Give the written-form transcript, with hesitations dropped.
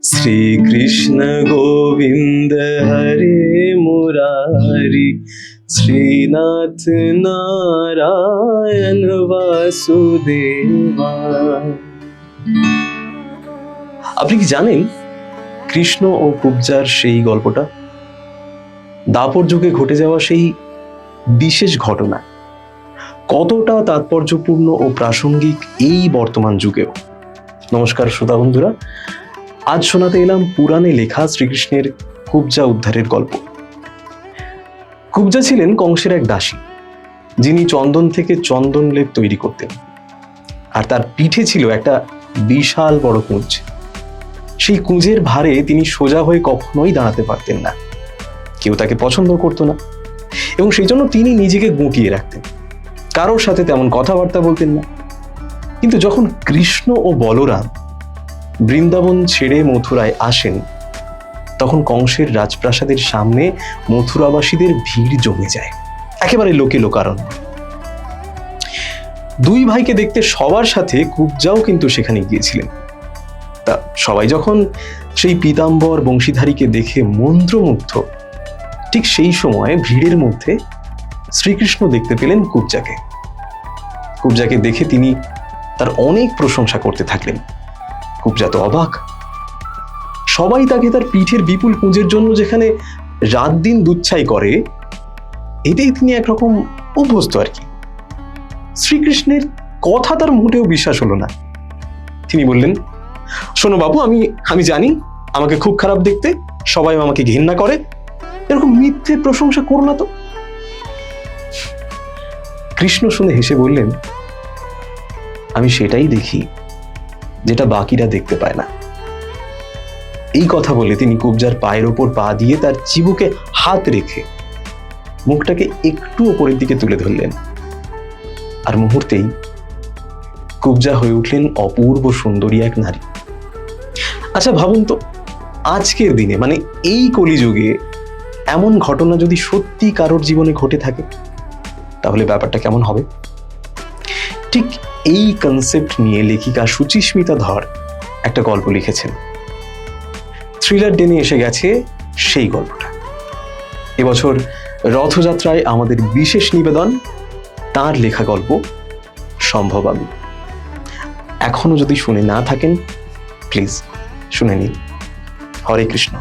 শ্রীকৃষ্ণ গোবিন্দ হরে মুরারি, শ্রীনাথ নারায়ণ বাসুদেবা। আপনি কি জানেন কৃষ্ণ ও কুব্জার সেই গল্পটা? দাপর যুগে ঘটে যাওয়া সেই বিশেষ ঘটনা কতটা তাৎপর্যপূর্ণ ও প্রাসঙ্গিক এই বর্তমান যুগেও। নমস্কার শ্রোতা বন্ধুরা, আজ শোনাতে এলাম পুরাণে লেখা শ্রীকৃষ্ণের কুব্জা উদ্ধারের গল্প। কুব্জা ছিলেন কংসের এক দাসী, যিনি চন্দন থেকে চন্দন লেপ তৈরি করতেন, আর তার পিঠে ছিল একটা বিশাল বড় কুঁজ। সেই কুঁজের ভারে তিনি সোজা হয়ে কখনোই দাঁড়াতে পারতেন না। কেউ তাকে পছন্দ করতো না, এবং সেই জন্য তিনি নিজেকে গুটিয়ে রাখতেন, কারোর সাথে তেমন কথাবার্তা বলতেন না। কিন্তু যখন কৃষ্ণ ও বলরাম বৃন্দাবন ছেড়ে মথুরায় আসেন, তখন কংসের রাজপ্রাসাদের সামনে মথুরাবাসীদের ভিড় জমে যায়, একেবারে লোকে লোকারণ্য। দুই ভাইকে দেখতে সবার সাথে কুব্জাও কিন্তু সেখানে গিয়েছিলেন। তা সবাই যখন সেই পীতাম্বর বংশীধারীকে দেখে মন্ত্রমুগ্ধ, ঠিক সেই সময় ভিড়ের মধ্যে শ্রীকৃষ্ণ দেখতে পেলেন কুব্জাকে। কুব্জাকে দেখে তিনি তার অনেক প্রশংসা করতে থাকলেন। কুব্জা তো অবাক। সবাই তাকে তার পিঠের বিপুল কুঁজের জন্য যেখানে রাত দিন দুচ্ছাই করে, এটাই তিনি একরকম অভ্যস্ত আর কি। শ্রীকৃষ্ণের কথা তার মোটেও বিশ্বাস হলো না। তিনি বললেন, শোনো বাবু, আমি জানি আমাকে খুব খারাপ দেখতে, সবাই আমাকে ঘৃণা করে, এরকম মিথ্যে প্রশংসা করো না তো। কৃষ্ণ শুনে হেসে বললেন, আমি সেটাই দেখি যেটা বাকিরা দেখতে পায় না। এই কথা বলে তিনি কুব্জার পায়ের ওপর পা দিয়ে তার চিবুকে হাত রেখে মুখটাকে একটু ওপরের দিকে তুলে ধরলেন, আর মুহূর্তেই কুব্জা হয়ে উঠলেন অপূর্ব সুন্দরী এক নারী। আচ্ছা ভাবুন তো, আজকের দিনে মানে এই কলিযুগে এমন ঘটনা যদি সত্যি কারোর জীবনে ঘটে থাকে, তাহলে ব্যাপারটা কেমন হবে? ঠিক এই কনসেপ্ট নিয়ে লেখিকা সুচিস্মিতা ধর একটা গল্প লিখেছেন। থ্রিলার ডেনে এসে গেছে সেই গল্পটা। এবছর রথযাত্রায় আমাদের বিশেষ নিবেদন তার লেখা গল্প সম্ভব আমি। এখনো যদি শুনে না থাকেন, প্লিজ শুনে নিন। হরে কৃষ্ণ।